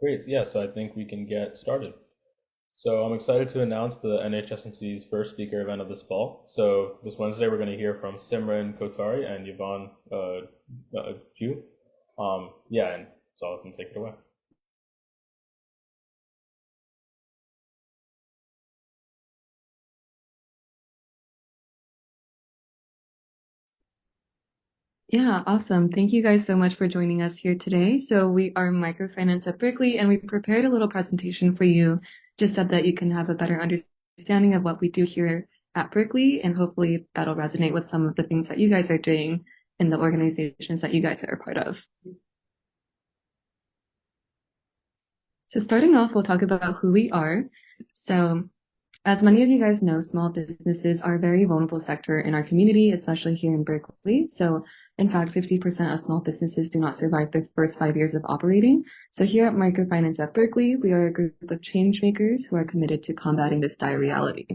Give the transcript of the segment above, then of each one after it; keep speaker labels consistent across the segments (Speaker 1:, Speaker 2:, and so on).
Speaker 1: Great. Yeah, so I think we can get started. So I'm excited to announce the NHSMC's first speaker event of this fall. So this Wednesday, we're going to hear from Simran Kotari and Yvonne Ju. Yeah, and so I can take it away.
Speaker 2: Yeah, awesome. Thank you guys so much for joining us here today. So we are Microfinance at Berkeley, and we prepared a little presentation for you just so that you can have a better understanding of what we do here at Berkeley, and hopefully that'll resonate with some of the things that you guys are doing in the organizations that you guys are a part of. So starting off, we'll talk about who we are. So as many of you guys know, small businesses are a very vulnerable sector in our community, especially here in Berkeley. So in fact, 50% of small businesses do not survive their first 5 years of operating. So here at Microfinance at Berkeley, we are a group of change makers who are committed to combating this dire reality.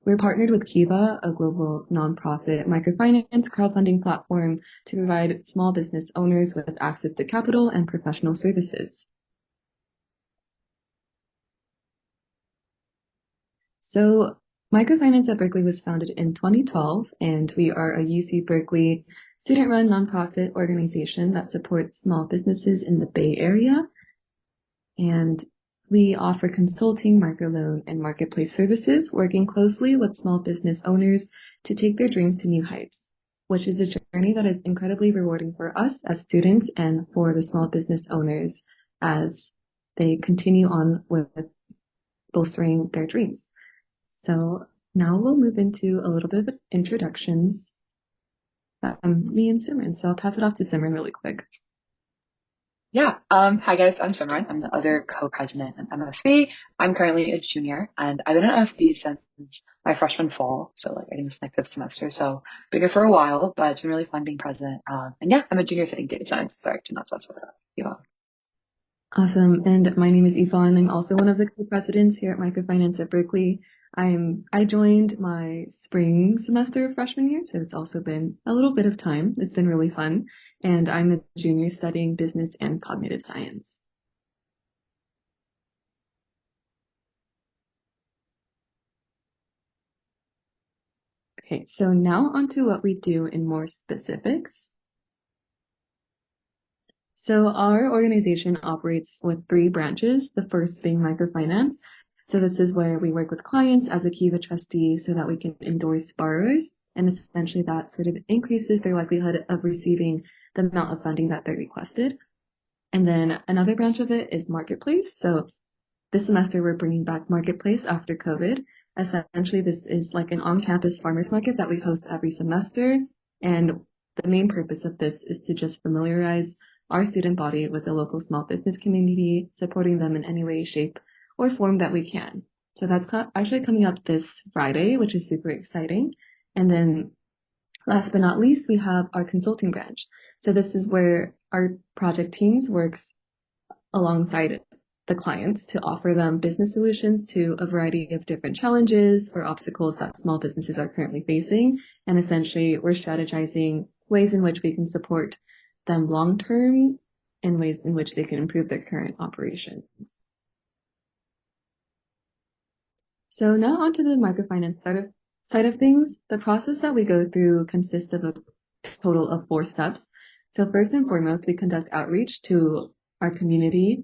Speaker 2: We're partnered with Kiva, a global nonprofit microfinance crowdfunding platform, to provide small business owners with access to capital and professional services. So Microfinance at Berkeley was founded in 2012, and we are a UC Berkeley student-run nonprofit organization that supports small businesses in the Bay Area. And we offer consulting, microloan, and marketplace services, working closely with small business owners to take their dreams to new heights, which is a journey that is incredibly rewarding for us as students and for the small business owners as they continue on with bolstering their dreams. So now we'll move into a little bit of introductions. Me and Simran. So I'll pass it off to Simran really quick.
Speaker 3: Yeah. Hi guys, I'm Simran. I'm the other co-president at MFB. I'm currently a junior and I've been at MFB since my freshman fall. So like I think it's my fifth semester. So been here for a while, but it's been really fun being president. And yeah, I'm a junior studying data science. Sorry, did not specify that. Yeah.
Speaker 2: Awesome. And my name is Yvonne. I'm also one of the co-presidents here at Microfinance at Berkeley. I joined my spring semester of freshman year, so it's also been a little bit of time. It's been really fun. And I'm a junior studying business and cognitive science. Okay, so now onto what we do in more specifics. So our organization operates with three branches, the first being microfinance. So this is where we work with clients as a Kiva trustee so that we can endorse borrowers. And essentially that sort of increases their likelihood of receiving the amount of funding that they requested. And then another branch of it is marketplace. So this semester we're bringing back marketplace after COVID. Essentially, this is like an on-campus farmers market that we host every semester. And the main purpose of this is to just familiarize our student body with the local small business community, supporting them in any way, shape, or form that we can. So that's actually coming up this Friday, which is super exciting. And then last but not least, we have our consulting branch. So this is where our project teams works alongside the clients to offer them business solutions to a variety of different challenges or obstacles that small businesses are currently facing. And essentially, we're strategizing ways in which we can support them long term and ways in which they can improve their current operations. So now onto the microfinance side of things. The process that we go through consists of a total of 4 steps. So first and foremost, we conduct outreach to our community,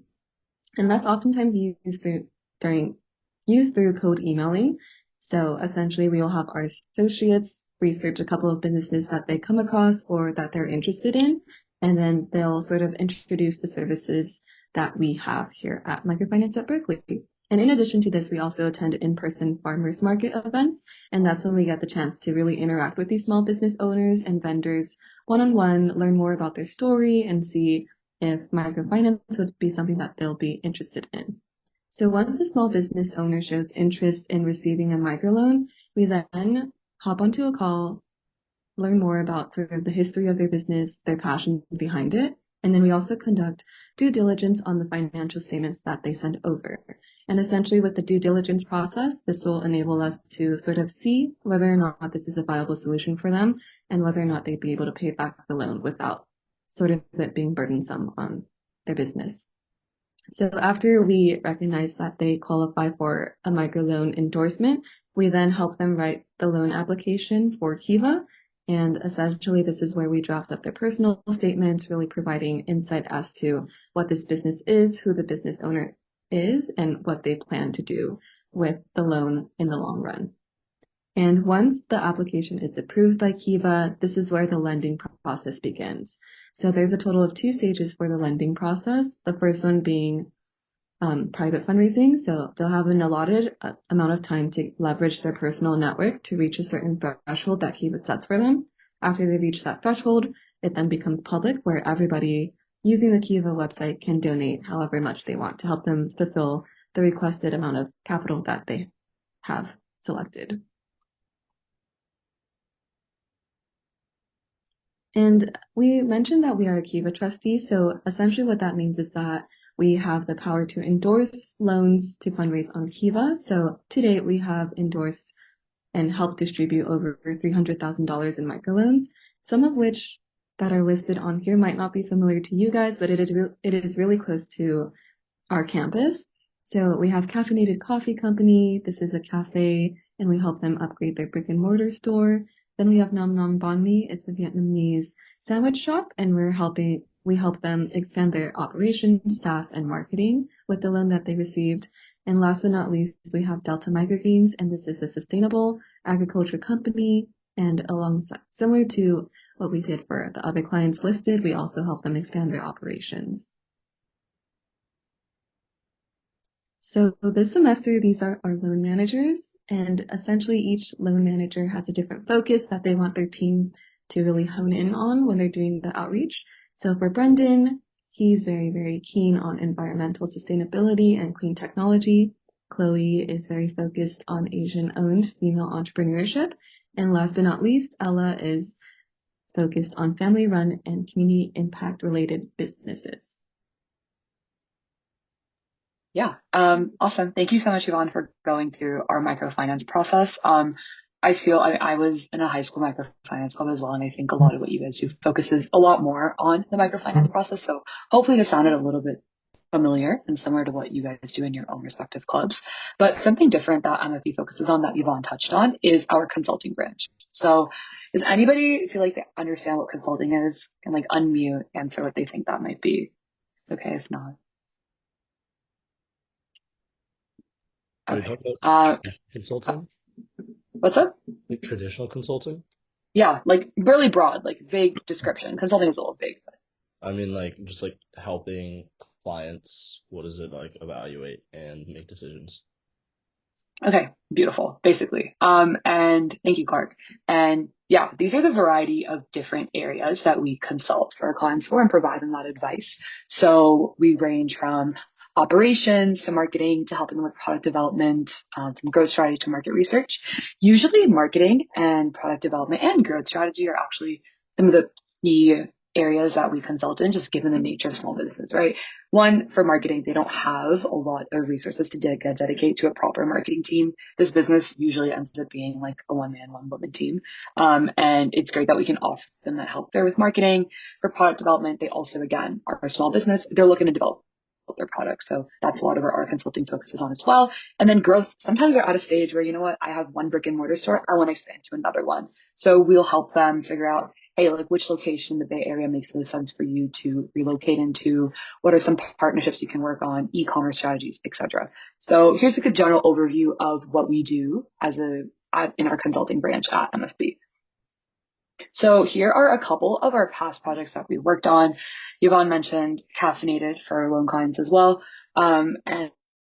Speaker 2: and that's oftentimes used through cold emailing. So essentially, we will have our associates research a couple of businesses that they come across or that they're interested in, and then they'll sort of introduce the services that we have here at Microfinance at Berkeley. And in addition to this, we also attend in-person farmers market events, and that's when we get the chance to really interact with these small business owners and vendors one-on-one, learn more about their story, and see if microfinance would be something that they'll be interested in. So once a small business owner shows interest in receiving a microloan, we then hop onto a call, learn more about sort of the history of their business, their passions behind it, and then we also conduct due diligence on the financial statements that they send over. And essentially with the due diligence process, this will enable us to sort of see whether or not this is a viable solution for them and whether or not they'd be able to pay back the loan without sort of it being burdensome on their business. So after we recognize that they qualify for a microloan endorsement, we then help them write the loan application for Kiva. And essentially, this is where we draft up their personal statements, really providing insight as to what this business is, who the business owner is, and what they plan to do with the loan in the long run. And once the application is approved by Kiva, this is where the lending process begins. So there's a total of 2 stages for the lending process. The first one being private fundraising. So they'll have an allotted amount of time to leverage their personal network to reach a certain threshold that Kiva sets for them. After they reach that threshold, it then becomes public, where everybody using the Kiva website can donate however much they want to help them fulfill the requested amount of capital that they have selected. And we mentioned that we are a Kiva trustee. So essentially what that means is that we have the power to endorse loans to fundraise on Kiva. So to date, we have endorsed and helped distribute over $300,000 in microloans, some of which that are listed on here might not be familiar to you guys, but it is really close to our campus. So we have Caffeinated Coffee Company. This is a cafe, and we help them upgrade their brick and mortar store. Then we have Nam Nam Banh Mi. It's a Vietnamese sandwich shop, and we help them expand their operations, staff, and marketing with the loan that they received. And last but not least, we have Delta Microgreens, and this is a sustainable agriculture company. And alongside, similar to what we did for the other clients listed, we also help them expand their operations. So this semester, these are our loan managers, and essentially each loan manager has a different focus that they want their team to really hone in on when they're doing the outreach. So for Brendan, he's very, very keen on environmental sustainability and clean technology. Chloe is very focused on Asian-owned female entrepreneurship. And last but not least, Ella is focused on family-run and community impact-related businesses.
Speaker 3: Yeah, awesome. Thank you so much, Yvonne, for going through our microfinance process. I was in a high school microfinance club as well, and I think a lot of what you guys do focuses a lot more on the microfinance process. So hopefully this sounded a little bit familiar and similar to what you guys do in your own respective clubs. But something different that MFB focuses on that Yvonne touched on is our consulting branch. So does anybody feel like they understand what consulting is and like unmute, answer what they think that might be? It's okay if not.
Speaker 4: Are we
Speaker 3: Okay.
Speaker 4: talking about consulting?
Speaker 3: What's up?
Speaker 4: Like traditional consulting?
Speaker 3: Yeah, like really broad, like vague description. Consulting is a little vague.
Speaker 4: I mean, like, just like helping clients, what is it like, evaluate and make decisions?
Speaker 3: Okay, beautiful, basically. And thank you, Clark. And yeah, these are the variety of different areas that we consult for our clients for and provide them that advice. So we range from operations to marketing to helping them with product development, from growth strategy to market research. Usually marketing and product development and growth strategy are actually some of the key areas that we consult in, just given the nature of small business, right? One, for marketing, they don't have a lot of resources to dedicate to a proper marketing team. This business usually ends up being like a one-man, one-woman team. And it's great that we can offer them that help there with marketing. For product development, they also, again, are a small business. They're looking to develop their products. So that's a lot of our consulting focuses on as well. And then growth, sometimes they're at a stage where, you know what, I have one brick and mortar store, I want to expand to another one. So we'll help them figure out, hey, like which location in the Bay Area makes most sense for you to relocate into? What are some partnerships you can work on, e-commerce strategies, etc. So here's like a general overview of what we do in our consulting branch at MFB. So here are a couple of our past projects that we worked on. Yvonne mentioned Caffeinated for loan clients as well.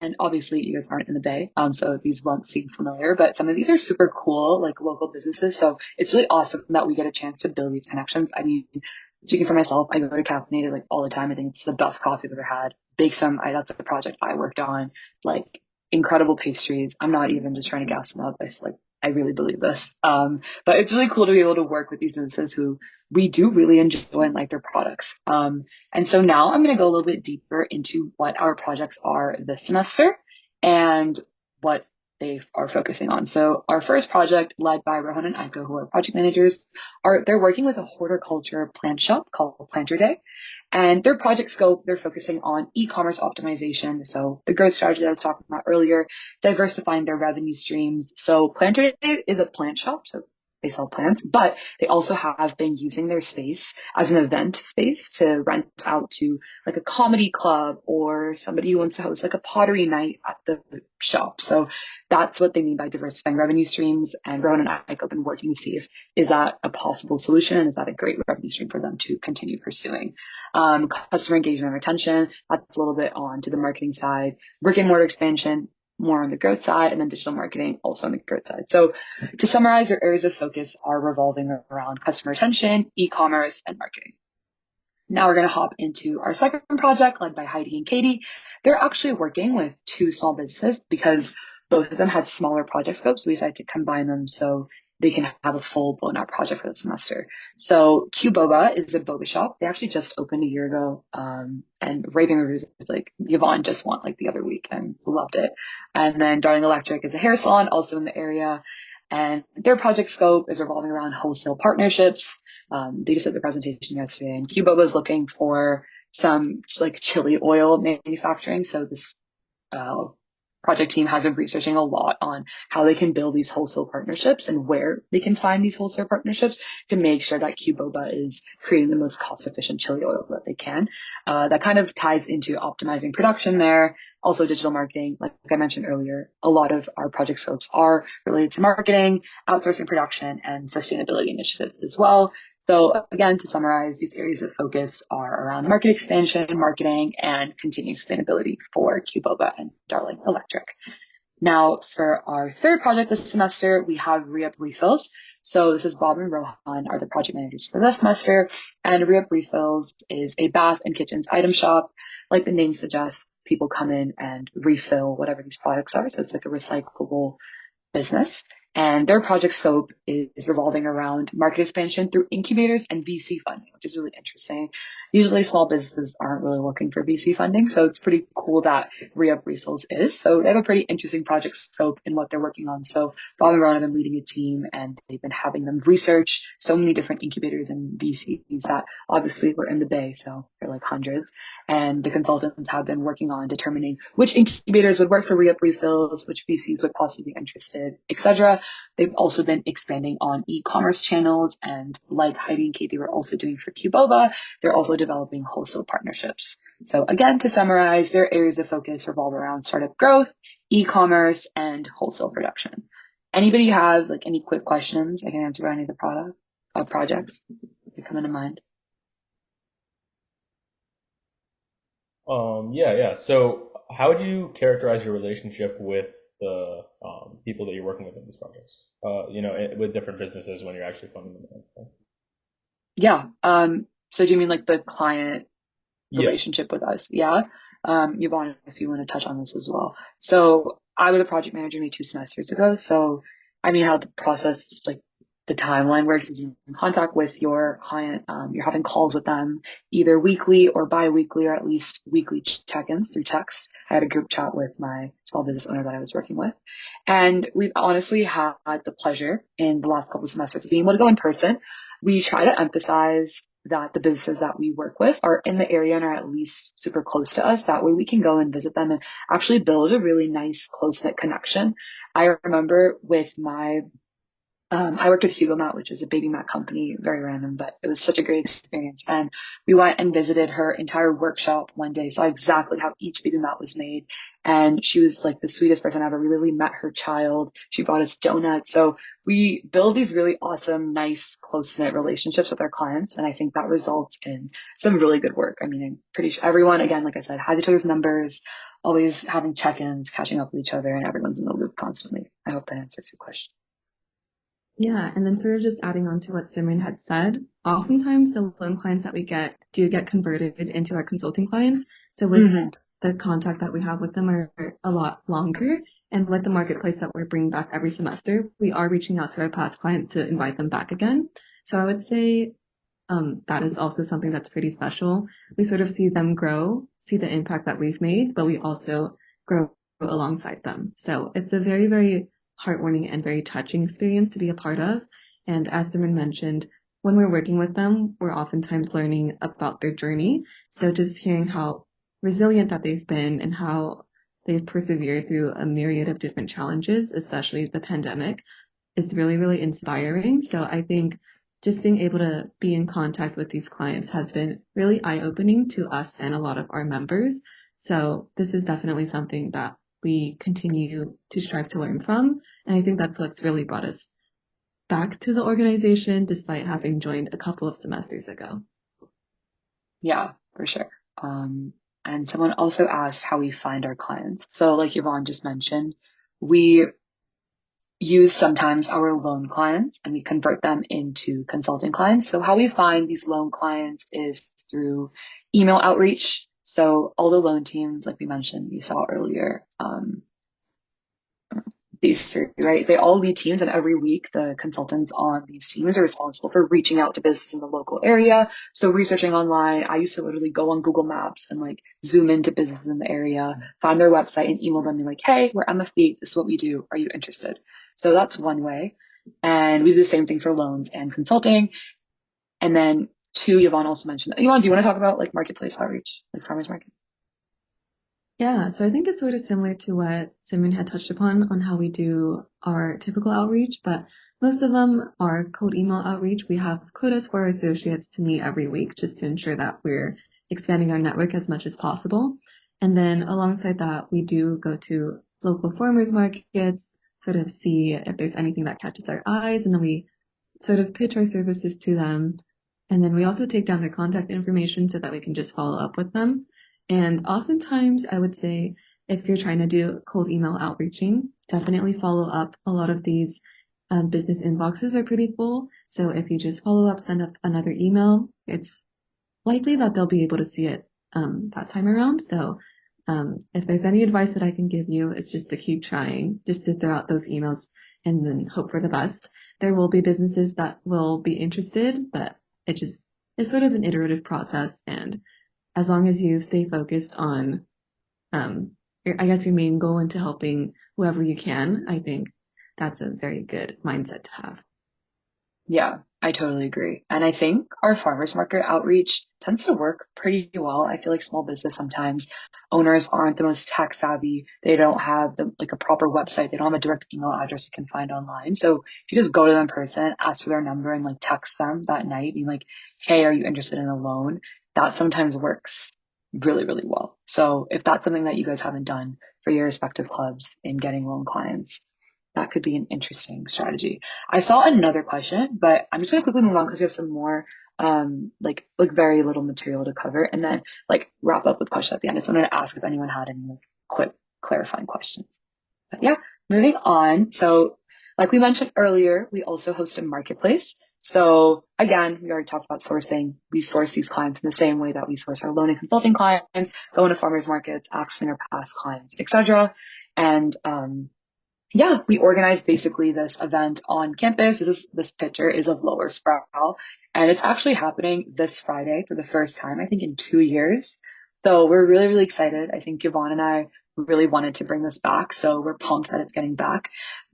Speaker 3: And obviously you guys aren't in the Bay, so these won't seem familiar, but some of these are super cool, like local businesses. So it's really awesome that we get a chance to build these connections. I mean, speaking for myself, I go to Caffeinated like all the time. I think it's the best coffee I've ever had. That's the project I worked on. Like incredible pastries. I'm not even just trying to gas them up. I really believe this. But it's really cool to be able to work with these businesses who we do really enjoy and like their products. And so now I'm going to go a little bit deeper into what our projects are this semester and what they are focusing on. So our first project, led by Rohan and Aiko, who are project managers, they're working with a horticulture plant shop called Planter Day. And their project scope, they're focusing on e-commerce optimization. So the growth strategy that I was talking about earlier, diversifying their revenue streams. So Planter Day is a plant shop, so they sell plants, but they also have been using their space as an event space to rent out to like a comedy club or somebody who wants to host like a pottery night at the shop. So that's what they mean by diversifying revenue streams. And Rowan and I have been working to see if is that a possible solution and is that a great revenue stream for them to continue pursuing. Customer engagement and retention, that's a little bit on to the marketing side, brick and mortar expansion, more on the growth side, and then digital marketing also on the growth side. So to summarize, their areas of focus are revolving around customer retention, e-commerce, and marketing. Now we're going to hop into our second project led by Heidi and Katie. They're actually working with two small businesses because both of them had smaller project scopes. We decided to combine them so they can have a full blown out project for the semester. So Q Boba is a boba shop. They actually just opened a year ago. And raving reviews, like Yvonne just went like the other week and loved it. And then Darling Electric is a hair salon also in the area. And their project scope is revolving around wholesale partnerships. They just did the presentation yesterday, and Cuba was looking for some like chili oil manufacturing. So this project team has been researching a lot on how they can build these wholesale partnerships and where they can find these wholesale partnerships to make sure that Cuboba is creating the most cost-efficient chili oil that they can. That kind of ties into optimizing production there. Also digital marketing, like I mentioned earlier, a lot of our project scopes are related to marketing, outsourcing production, and sustainability initiatives as well. So again, to summarize, these areas of focus are around market expansion, marketing, and continued sustainability for Cuboba and Darling Electric. Now, for our third project this semester, we have Re-Up Refills. So this is Bob and Rohan are the project managers for this semester. And Re-Up Refills is a bath and kitchens item shop. Like the name suggests, people come in and refill whatever these products are. So it's like a recyclable business. And their project scope is revolving around market expansion through incubators and VC funding, which is really interesting. Usually small businesses aren't really looking for VC funding, so it's pretty cool that Re-Up Refills is. So they have a pretty interesting project scope in what they're working on. So Bob and Ron have been leading a team, and they've been having them research so many different incubators and VCs that obviously were in the Bay, so they're like hundreds. And the consultants have been working on determining which incubators would work for Re-Up Refills, which VCs would possibly be interested, etc. They've also been expanding on e-commerce channels, and like Heidi and Katie were also doing for Cuboba, they're also developing wholesale partnerships. So again, to summarize, their areas of focus revolve around startup growth, e-commerce, and wholesale production. Anybody have like any quick questions I can answer about any of the projects that come into mind?
Speaker 1: Yeah. So, how would you characterize your relationship with the people that you're working with in these projects? With different businesses when you're actually funding them.
Speaker 3: Yeah. So do you mean like the client
Speaker 1: Yeah.
Speaker 3: relationship with us? Yeah. Yvonne, if you want to touch on this as well. So I was a project manager maybe 2 semesters ago. So I mean how the process, like the timeline works is you're in contact with your client. You're having calls with them either weekly or bi-weekly or at least weekly check-ins through text. I had a group chat with my small business owner that I was working with. And we've honestly had the pleasure in the last couple of semesters of being able to go in person. We try to emphasize that the businesses that we work with are in the area and are at least super close to us. That way we can go and visit them and actually build a really nice close-knit connection. I remember with my I worked with Hugo Mat, which is a baby mat company, very random, but it was such a great experience. And we went and visited her entire workshop one day, saw exactly how each baby mat was made. And she was like the sweetest person ever. We literally met her child. She brought us donuts. So we build these really awesome, nice, close-knit relationships with our clients. And I think that results in some really good work. I mean, I'm pretty sure everyone, again, like I said, has each other's numbers, always having check-ins, catching up with each other, and everyone's in the loop constantly. I hope that answers your question.
Speaker 2: Yeah, and then sort of just adding on to what Simran had said, oftentimes the loan clients that we do get converted into our consulting clients. So with the contact that we have with them are a lot longer. And with the marketplace that we're bringing back every semester, we are reaching out to our past clients to invite them back again. So I would say that is also something that's pretty special. We sort of see them grow, see the impact that we've made, but we also grow alongside them. So it's a very, very heartwarming and very touching experience to be a part of. And as Simran mentioned, when we're working with them, we're oftentimes learning about their journey. So just hearing how resilient that they've been and how they've persevered through a myriad of different challenges, especially the pandemic, is really, really inspiring. So I think just being able to be in contact with these clients has been really eye-opening to us and a lot of our members. So this is definitely something that we continue to strive to learn from. And I think that's what's really brought us back to the organization despite having joined a couple of semesters ago.
Speaker 3: Yeah, for sure. And someone also asked how we find our clients. So like Yvonne just mentioned, we use sometimes our loan clients and we convert them into consulting clients. So how we find these loan clients is through email outreach. So all the loan teams, like we mentioned, you saw earlier, these three, right? They all lead teams, and every week the consultants on these teams are responsible for reaching out to businesses in the local area. So researching online, I used to literally go on Google Maps and like zoom into businesses in the area, find their website and email them and be like, hey, we're MFB, this is what we do. Are you interested? So that's one way. And we do the same thing for loans and consulting. And then two, Yvonne also mentioned, Yvonne, do you want to talk about like marketplace outreach, like farmers market?
Speaker 2: Yeah, so I think it's sort of similar to what Simon had touched upon on how we do our typical outreach, but most of them are cold email outreach. We have quotas for our associates to meet every week just to ensure that we're expanding our network as much as possible. And then alongside that, we do go to local farmers markets, sort of see if there's anything that catches our eyes, and then we sort of pitch our services to them. And then we also take down their contact information so that we can just follow up with them. And oftentimes, I would say if you're trying to do cold email outreaching, definitely follow up. A lot of these business inboxes are pretty full. So if you just follow up, send up another email, it's likely that they'll be able to see it that time around. So if there's any advice that I can give you, it's just to keep trying, just to throw out those emails and then hope for the best. There will be businesses that will be interested, but it's sort of an iterative process. And as long as you stay focused on, I guess your main goal into helping whoever you can, I think that's a very good mindset to have.
Speaker 3: Yeah, I totally agree. And I think our farmers market outreach tends to work pretty well. I feel like small business sometimes owners aren't the most tech savvy. They don't have like a proper website. They don't have a direct email address you can find online. So if you just go to them in person, ask for their number and like text them that night, being like, hey, are you interested in a loan? That sometimes works really, really well. So if that's something that you guys haven't done for your respective clubs in getting loan clients, that could be an interesting strategy. I saw another question, but I'm just gonna quickly move on because we have some more like very little material to cover and then like wrap up with questions at the end. I just wanted to ask if anyone had any like quick clarifying questions. But yeah, moving on. So like we mentioned earlier, we also host a marketplace. So again, we already talked about sourcing. We source these clients in the same way that we source our loan and consulting clients, go into farmers markets, accessing our past clients, etc. And yeah, we organized basically this event on campus. This picture is of Lower Sproul, and it's actually happening this Friday for the first time, I think, in 2 years. So we're really, really excited. I think Yvonne and I really wanted to bring this back, so we're pumped that it's getting back.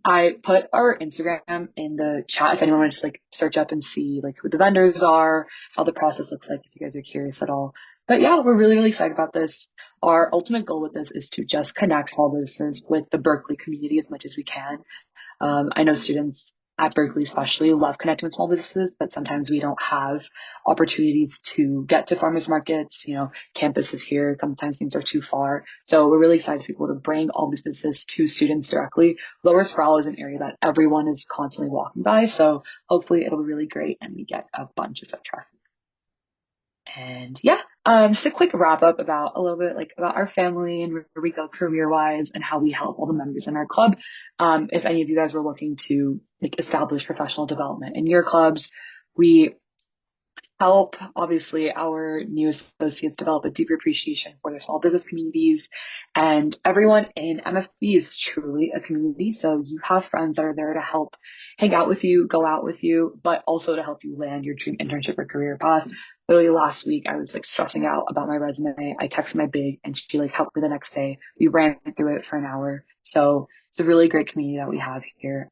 Speaker 3: I put our Instagram in the chat if anyone wants to like search up and see like who the vendors are, how the process looks like if you guys are curious at all. But yeah, we're really, really excited about this. Our ultimate goal with this is to just connect small businesses with the Berkeley community as much as we can. I know students at Berkeley especially love connecting with small businesses, but sometimes we don't have opportunities to get to farmers markets. You know, campus is here. Sometimes things are too far. So we're really excited to be able to bring all these businesses to students directly. Lower Sproul is an area that everyone is constantly walking by. So hopefully it'll be really great and we get a bunch of foot traffic. And yeah, just a quick wrap up about a little bit like about our family and where we go career wise and how we help all the members in our club. If any of you guys were looking to like establish professional development in your clubs, we help, obviously, our new associates develop a deeper appreciation for their small business communities. And everyone in MFB is truly a community. So you have friends that are there to help hang out with you, go out with you, but also to help you land your dream internship or career path. Literally last week, I was like stressing out about my resume. I texted my big and she like helped me the next day. We ran through it for an hour. So it's a really great community that we have here.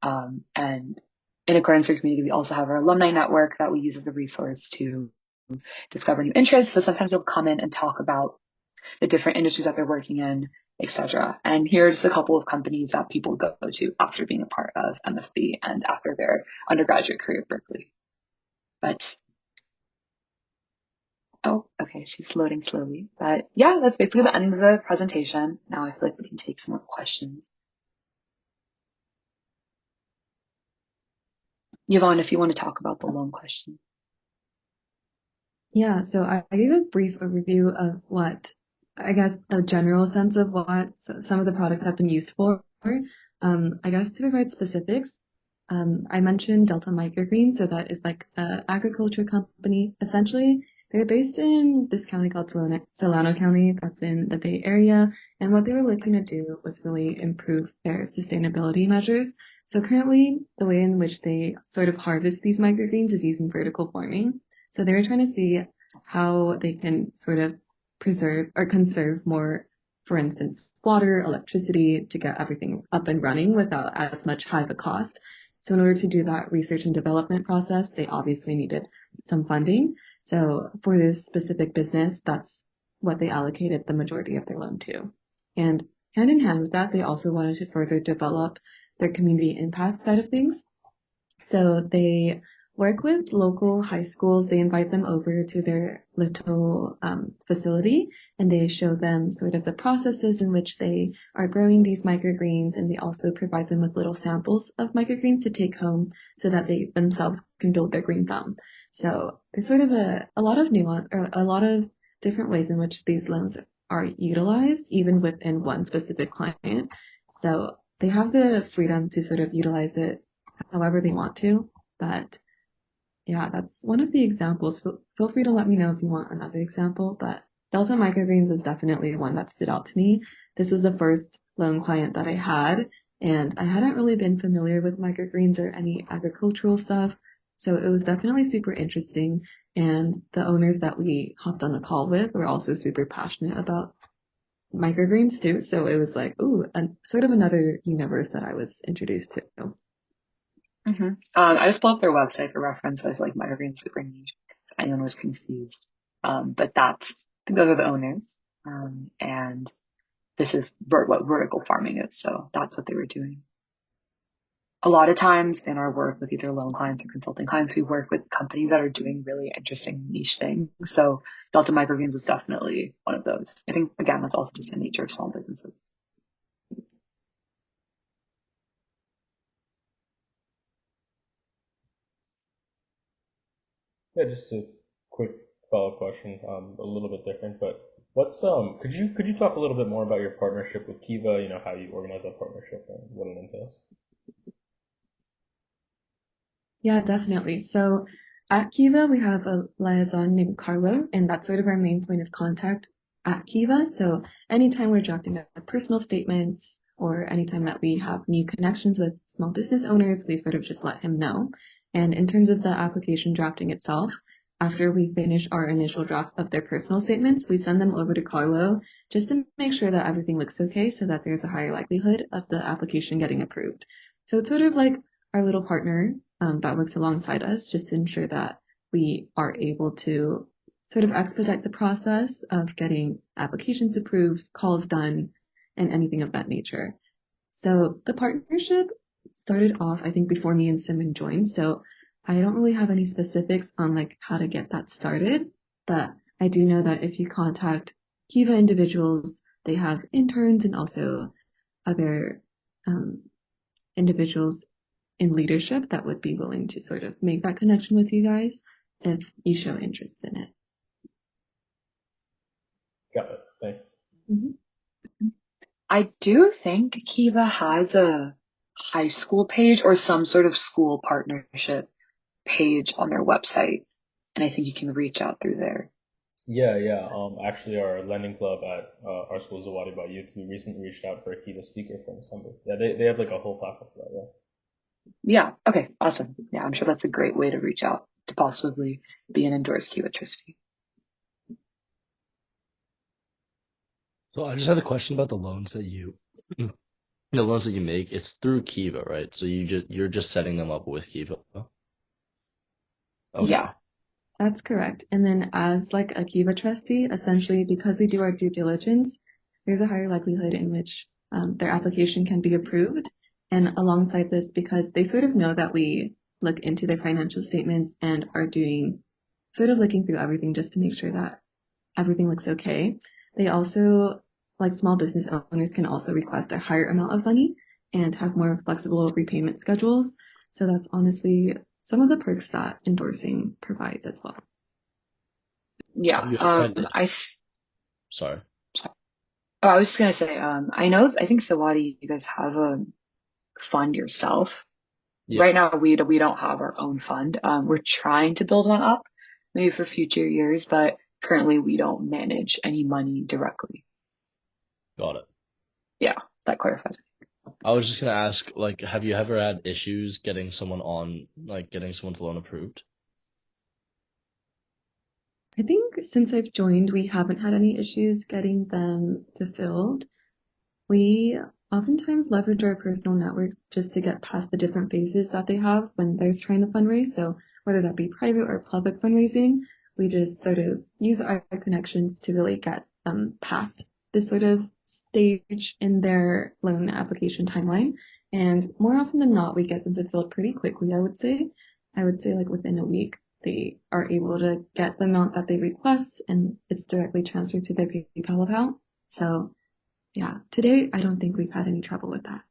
Speaker 3: And in accordance with our community, we also have our alumni network that we use as a resource to discover new interests. So sometimes they'll come in and talk about the different industries that they're working in, etc. And here's a couple of companies that people go to after being a part of MFB and after their undergraduate career at Berkeley. But oh, okay, she's loading slowly. But yeah, that's basically the end of the presentation. Now I feel like we can take some more questions. Yvonne, if you want to talk about the loan question.
Speaker 2: Yeah, so I gave a brief overview of what, I guess, a general sense of what some of the products have been used for. I guess to provide specifics, I mentioned Delta Microgreen, so that is like an agriculture company. Essentially, they're based in this county called Solano County, that's in the Bay Area, and what they were looking to do was really improve their sustainability measures. So currently, the way in which they sort of harvest these microgreens is using vertical farming. So they were trying to see how they can sort of preserve or conserve more, for instance, water, electricity to get everything up and running without as much high of a cost. So in order to do that research and development process, they obviously needed some funding. So for this specific business, that's what they allocated the majority of their loan to. And hand in hand with that, they also wanted to further develop their community impact side of things. So they work with local high schools. They invite them over to their little facility and they show them sort of the processes in which they are growing these microgreens. And they also provide them with little samples of microgreens to take home so that they themselves can build their green thumb. So there's sort of a lot of nuance or a lot of different ways in which these loans are utilized, even within one specific client. So they have the freedom to sort of utilize it however they want to. But yeah, that's one of the examples. Feel free to let me know if you want another example, but Delta Microgreens was definitely one that stood out to me. This was the first loan client that I had, and I hadn't really been familiar with microgreens or any agricultural stuff. So it was definitely super interesting. And the owners that we hopped on a call with were also super passionate about microgreens too. So it was like, ooh, sort of another universe that I was introduced to.
Speaker 3: I just pulled up their website for reference. I feel like microgreen is super niche. If anyone was confused, but I think those are the owners, and this is what vertical farming is. So that's what they were doing. A lot of times in our work with either loan clients or consulting clients, we work with companies that are doing really interesting niche things. So Delta Microgreens was definitely one of those. I think again, that's also just the nature of small businesses.
Speaker 1: Yeah, just a quick follow-up question, a little bit different, but could you talk a little bit more about your partnership with Kiva, how you organize that partnership and what it entails?
Speaker 2: Yeah, definitely. So at Kiva, we have a liaison named Carlo, and that's sort of our main point of contact at Kiva. So anytime we're drafting up personal statements or anytime that we have new connections with small business owners, we sort of just let him know. And in terms of the application drafting itself, after we finish our initial draft of their personal statements, we send them over to Carlo just to make sure that everything looks okay so that there's a higher likelihood of the application getting approved. So it's sort of like our little partner that works alongside us just to ensure that we are able to sort of expedite the process of getting applications approved, calls done, and anything of that nature. So the partnership started off, I think, before me and Simon joined. So I don't really have any specifics on like how to get that started, but I do know that if you contact Kiva individuals, they have interns and also other individuals in leadership that would be willing to sort of make that connection with you guys if you show interest in it.
Speaker 1: Got it. Thanks.
Speaker 3: I do think Kiva has a high school page or some sort of school partnership page on their website. and I think you can reach out through there.
Speaker 1: Yeah. Actually, our lending club at our school, Zawadi by Youth, we recently reached out for a keynote speaker from December. Yeah, they have like a whole platform for that. Yeah.
Speaker 3: Yeah. Okay. Awesome. Yeah, I'm sure that's a great way to reach out to possibly be an endorsed Kiva trustee.
Speaker 4: So I just had a question about the loans that the loans that you make. It's through Kiva, right? So you're just setting them up with Kiva. Okay.
Speaker 3: Yeah.
Speaker 2: That's correct. And then as like a Kiva trustee, essentially because we do our due diligence, there's a higher likelihood in which their application can be approved. And alongside this, because they sort of know that we look into their financial statements and are doing sort of looking through everything just to make sure that everything looks okay. They also, like small business owners, can also request a higher amount of money and have more flexible repayment schedules. So that's honestly some of the perks that endorsing provides as well.
Speaker 3: Yeah.
Speaker 4: Have you ever had- Sorry.
Speaker 3: Oh, I was just gonna say, I think Sawadi, you guys have a fund yourself.
Speaker 4: Yeah.
Speaker 3: Right now, we don't have our own fund. We're trying to build one up, maybe for future years, but currently we don't manage any money directly.
Speaker 4: Got it.
Speaker 3: Yeah, that clarifies.
Speaker 4: I was just gonna ask, like, have you ever had issues getting someone's loan approved?
Speaker 2: I think since I've joined, we haven't had any issues getting them fulfilled. We oftentimes leverage our personal networks just to get past the different phases that they have when they're trying to fundraise. So whether that be private or public fundraising, we just sort of use our connections to really get them past this sort of stage in their loan application timeline. And more often than not, we get them fulfilled pretty quickly, I would say. I would say like within a week, they are able to get the amount that they request and it's directly transferred to their PayPal account. So yeah, today I don't think we've had any trouble with that.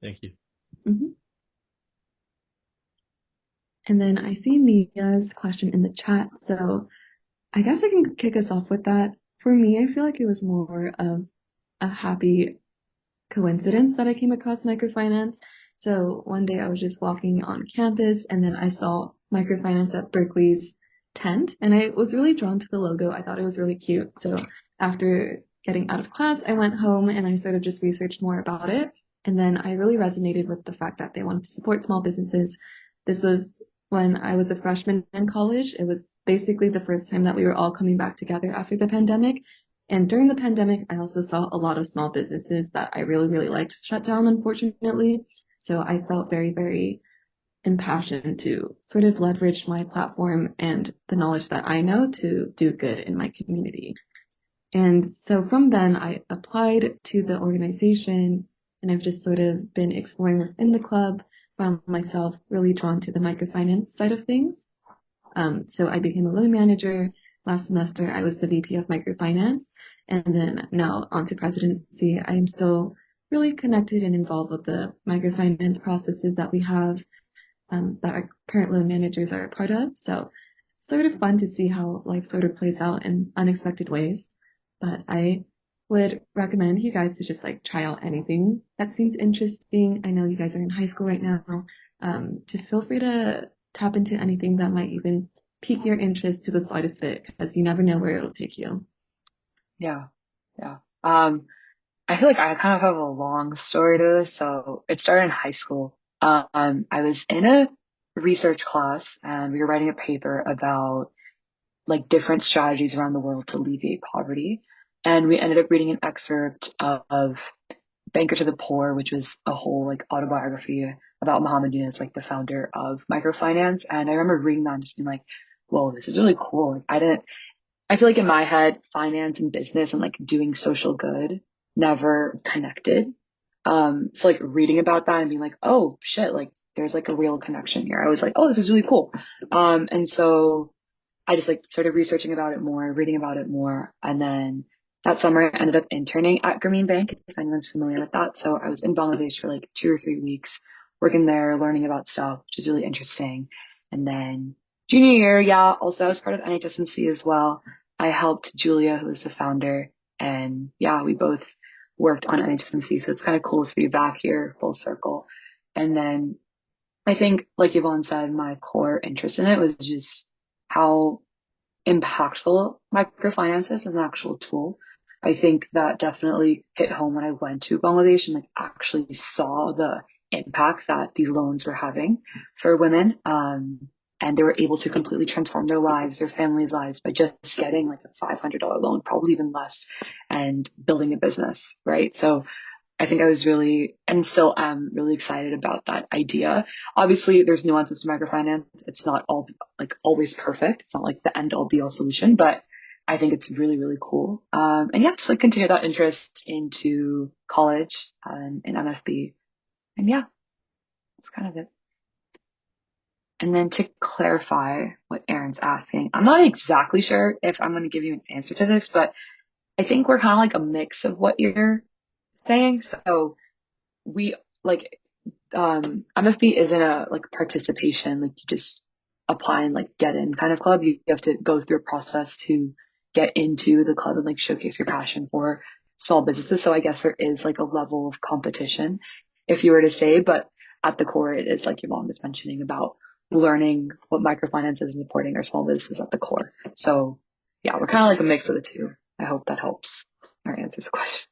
Speaker 4: Thank you.
Speaker 2: Mm-hmm. And then I see Mia's question in the chat. So I guess I can kick us off with that. For me, I feel like it was more of a happy coincidence that I came across microfinance. So one day I was just walking on campus and then I saw microfinance at Berkeley's tent and I was really drawn to the logo. I thought it was really cute. So after getting out of class, I went home and I sort of just researched more about it. And then I really resonated with the fact that they wanted to support small businesses. This was when I was a freshman in college. It was basically the first time that we were all coming back together after the pandemic. And during the pandemic, I also saw a lot of small businesses that I really, really liked shut down, unfortunately. So I felt very, very impassioned to sort of leverage my platform and the knowledge that I know to do good in my community. And so from then, I applied to the organization and I've just sort of been exploring within the club, found myself really drawn to the microfinance side of things. So I became a loan manager. Last semester, I was the VP of microfinance. And then now onto presidency, I'm still really connected and involved with the microfinance processes that we have that our current loan managers are a part of. So it's sort of fun to see how life sort of plays out in unexpected ways. But I would recommend you guys to just like try out anything that seems interesting. I know you guys are in high school right now. Just feel free to tap into anything that might even pique your interest to the slightest bit because you never know where it'll take you.
Speaker 3: Yeah. I feel like I kind of have a long story to this. So it started in high school. I was in a research class and we were writing a paper about like different strategies around the world to alleviate poverty. And we ended up reading an excerpt of Banker to the Poor, which was a whole like autobiography about Muhammad Yunus, like the founder of microfinance. And I remember reading that and just being like, whoa, this is really cool. Like I feel like in my head, finance and business and like doing social good never connected. So like reading about that and being like, oh shit, like there's like a real connection here. I was like, oh, this is really cool. And so I just like started researching about it more, reading about it more. And then that summer I ended up interning at Grameen Bank, if anyone's familiar with that. So I was in Bangladesh for like 2 or 3 weeks, working there, learning about stuff, which is really interesting. And then junior year, yeah, also I was part of NHSMC as well. I helped Julia, who was the founder, and yeah, we both worked on NHSMC. So it's kind of cool to be back here full circle. And then I think, like Yvonne said, my core interest in it was just how impactful microfinance is as an actual tool. I think that definitely hit home when I went to Bangladesh and like actually saw the impact that these loans were having for women. And they were able to completely transform their lives, their families' lives by just getting like a $500 loan, probably even less, and building a business, right? So I think I was really and still am really excited about that idea. Obviously, there's nuances to microfinance. It's not all like always perfect. It's not like the end all be all solution, but I think it's really, really cool. And yeah, just like continue that interest into college and in MFB. And yeah, that's kind of it. And then to clarify what Aaron's asking, I'm not exactly sure if I'm going to give you an answer to this, but I think we're kind of like a mix of what you're saying. So we like MFB isn't a like participation, like you just apply and like get in kind of club. You have to go through a process to get into the club and like showcase your passion for small businesses. So I guess there is like a level of competition, if you were to say, but at the core, it is like your mom was mentioning about learning what microfinance is and supporting our small businesses at the core. So yeah, we're kind of like a mix of the two. I hope that helps or answers the question.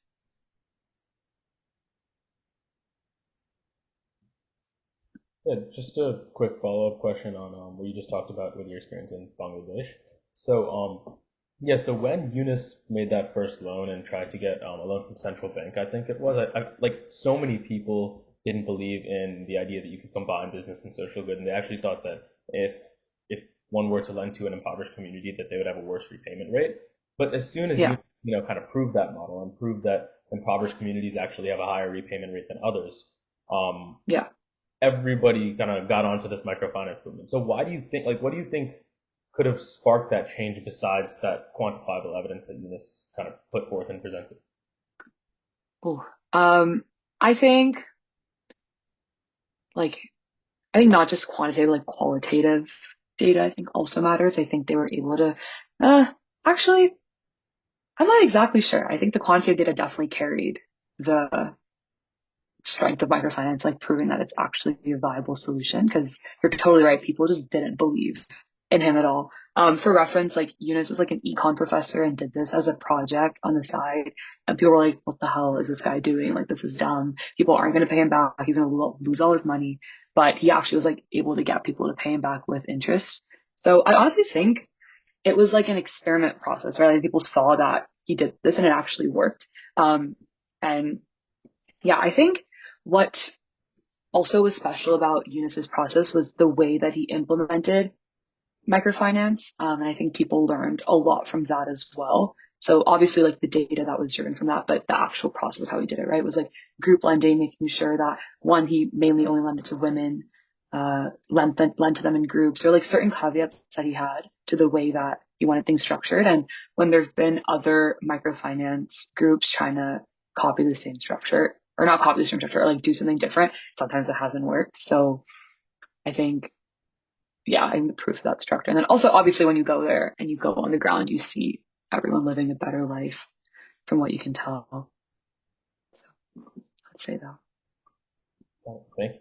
Speaker 1: Yeah, just a quick follow-up question on what you just talked about with your experience in Bangladesh. So, yeah, so when Eunice made that first loan and tried to get a loan from Central Bank, I think it was, like so many people didn't believe in the idea that you could combine business and social good, and they actually thought that if one were to lend to an impoverished community, that they would have a worse repayment rate. But as soon as
Speaker 3: Yeah.
Speaker 1: you kind of proved that model and proved that impoverished communities actually have a higher repayment rate than others, um,
Speaker 3: Yeah.
Speaker 1: everybody kind of got onto this microfinance movement. So why do you think, like, what do you think could have sparked that change besides that quantifiable evidence that Eunice kind of put forth and presented?
Speaker 3: Ooh. I think like I think not just quantitative, like qualitative data, I think also matters. I think they were able to, uh, actually, I'm not exactly sure. I think the quantitative data definitely carried the strength of microfinance, like proving that it's actually a viable solution. Because you're totally right. People just didn't believe in him at all. For reference, like Eunice was like an econ professor and did this as a project on the side. And people were like, what the hell is this guy doing? Like, this is dumb. People aren't going to pay him back. He's going to lose all his money. But he actually was like able to get people to pay him back with interest. So I honestly think it was like an experiment process, right? Like people saw that he did this and it actually worked. And yeah, I think what also was special about Eunice's process was the way that he implemented microfinance. And I think people learned a lot from that as well. So obviously like the data that was driven from that, but the actual process of how he did it, right, was like group lending, making sure that one, he mainly only lended to women, lent to them in groups, or like certain caveats that he had to the way that he wanted things structured. And when there's been other microfinance groups trying to copy the same structure, or not copy the same structure, or like do something different, sometimes it hasn't worked. So I think yeah, I'm the proof of that structure. And then also, obviously, when you go there and you go on the ground, you see everyone living a better life from what you can tell. So I'd say that.
Speaker 1: Thank you.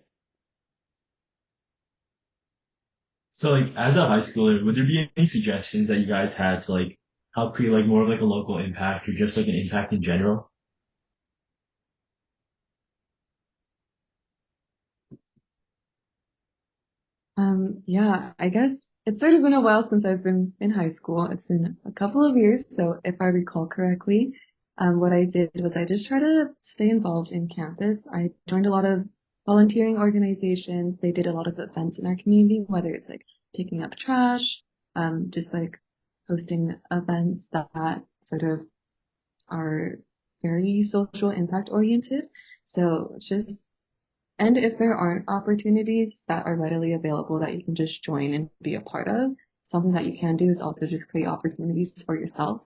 Speaker 5: So like as a high schooler, would there be any suggestions that you guys had to like help create like more of like a local impact or just like an impact in general?
Speaker 2: Yeah, I guess it's sort of been a while since I've been in high school. It's been a couple of years, so if I recall correctly, what I did was I just tried to stay involved in campus. I joined a lot of volunteering organizations. They did a lot of events in our community, whether it's like picking up trash, just like hosting events that sort of are very social impact oriented. So just and if there aren't opportunities that are readily available that you can just join and be a part of, something that you can do is also just create opportunities for yourself.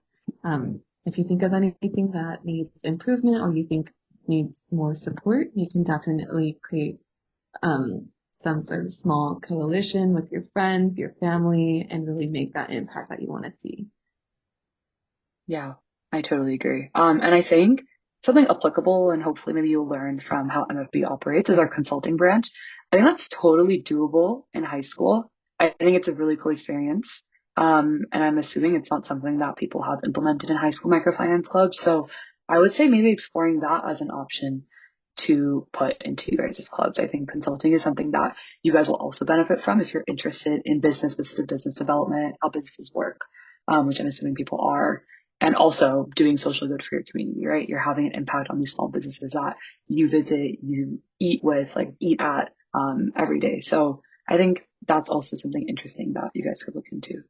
Speaker 2: If you think of anything that needs improvement or you think needs more support, you can definitely create some sort of small coalition with your friends, your family, and really make that impact that you want to see.
Speaker 3: Yeah, I totally agree. And I think something applicable and hopefully maybe you'll learn from how MFB operates is our consulting branch. I think that's totally doable in high school. I think it's a really cool experience. And I'm assuming it's not something that people have implemented in high school microfinance clubs. So I would say maybe exploring that as an option to put into you guys' clubs. I think consulting is something that you guys will also benefit from if you're interested in business development, how businesses work, which I'm assuming people are, and also doing social good for your community, right? You're having an impact on these small businesses that you visit, you eat with, like eat at every day. So I think that's also something interesting that you guys could look into.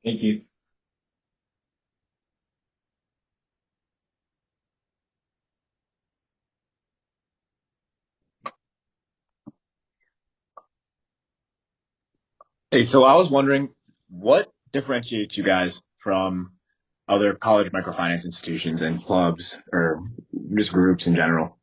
Speaker 5: Thank you.
Speaker 6: Hey, so I was wondering what differentiates you guys from other college microfinance institutions and clubs or just groups in general?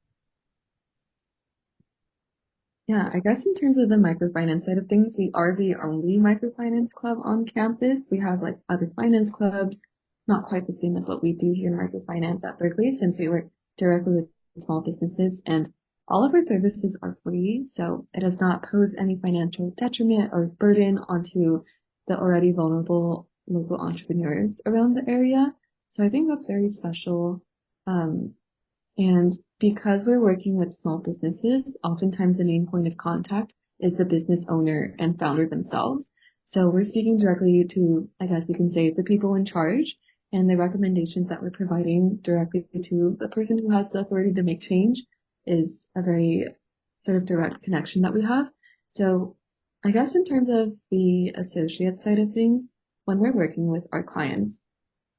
Speaker 2: Yeah, I guess in terms of the microfinance side of things, we are the only microfinance club on campus. We have like other finance clubs, not quite the same as what we do here in microfinance at Berkeley, since we work directly with small businesses and all of our services are free. So it does not pose any financial detriment or burden onto the already vulnerable local entrepreneurs around the area. So I think that's very special. Um, and because we're working with small businesses, oftentimes the main point of contact is the business owner and founder themselves. So we're speaking directly to, I guess you can say, the people in charge, and the recommendations that we're providing directly to the person who has the authority to make change is a very sort of direct connection that we have. So I guess in terms of the associate side of things, when we're working with our clients,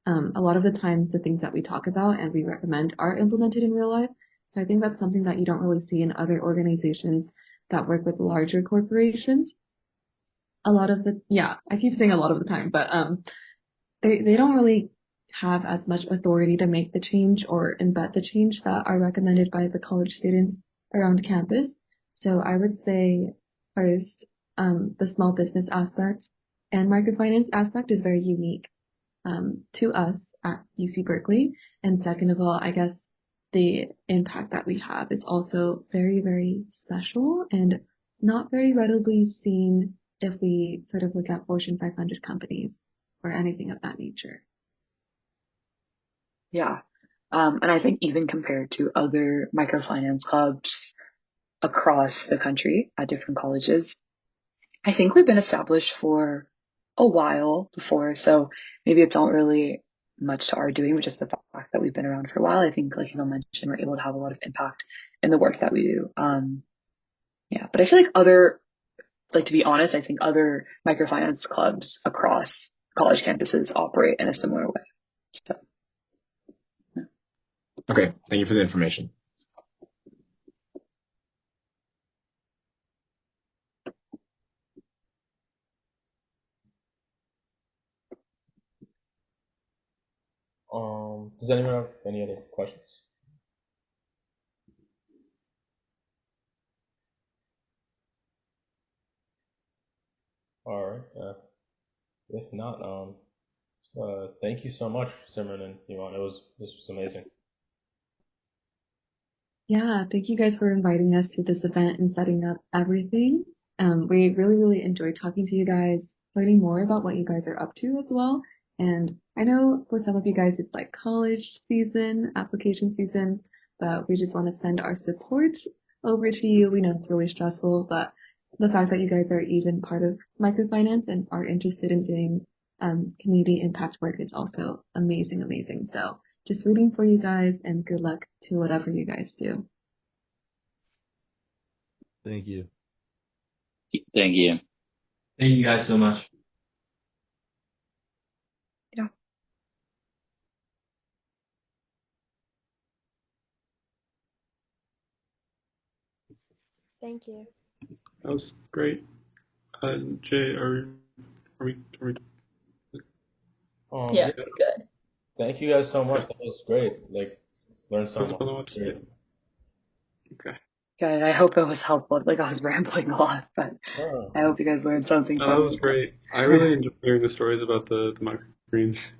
Speaker 2: a lot of the times the things that we talk about and we recommend are implemented in real life. So I think that's something that you don't really see in other organizations that work with larger corporations. I keep saying a lot of the time, but they don't really have as much authority to make the change or embed the change that are recommended by the college students around campus. So I would say first, the small business aspect and microfinance aspect is very unique to us at UC Berkeley. And second of all, I guess the impact that we have is also very, very special and not very readily seen if we sort of look at Fortune 500 companies or anything of that nature.
Speaker 3: Yeah. And I think even compared to other microfinance clubs across the country at different colleges, I think we've been established for a while before. So maybe it's not really much to our doing, but just the fact that we've been around for a while. I think, like you mentioned, we're able to have a lot of impact in the work that we do. Yeah, but I feel like to be honest, I think other microfinance clubs across college campuses operate in a similar way. So, yeah.
Speaker 6: Okay, thank you for the information.
Speaker 1: Does anyone have any other questions? All right. If not, thank you so much, Simran and Iman. This was amazing.
Speaker 2: Yeah, thank you guys for inviting us to this event and setting up everything. We really, really enjoyed talking to you guys, learning more about what you guys are up to as well. And I know for some of you guys, it's like college season, application season, but we just want to send our support over to you. We know it's really stressful, but the fact that you guys are even part of microfinance and are interested in doing community impact work is also amazing, amazing. So just rooting for you guys and good luck to whatever you guys do.
Speaker 4: Thank you.
Speaker 7: Thank you.
Speaker 5: Thank you guys so much.
Speaker 3: Yeah.
Speaker 8: Thank you.
Speaker 9: That was great. Jay, are we
Speaker 1: Yeah.
Speaker 8: Good.
Speaker 1: Thank you guys so much. That was great. Like, learned so
Speaker 9: I don't know what
Speaker 1: much.
Speaker 9: to say. Okay.
Speaker 3: Good. I hope it was helpful. Like I was rambling a lot, but
Speaker 1: Oh,
Speaker 3: I hope you guys learned something
Speaker 9: That
Speaker 3: from
Speaker 9: was
Speaker 3: it.
Speaker 9: great. I really enjoyed hearing the stories about the microgreens.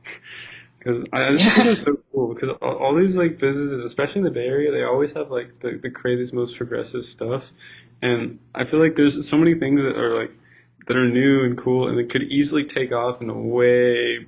Speaker 9: Because I just think this is so cool because all these like businesses, especially in the Bay Area, they always have like the craziest, most progressive stuff. And I feel like there's so many things that are like that are new and cool and it could easily take off in a way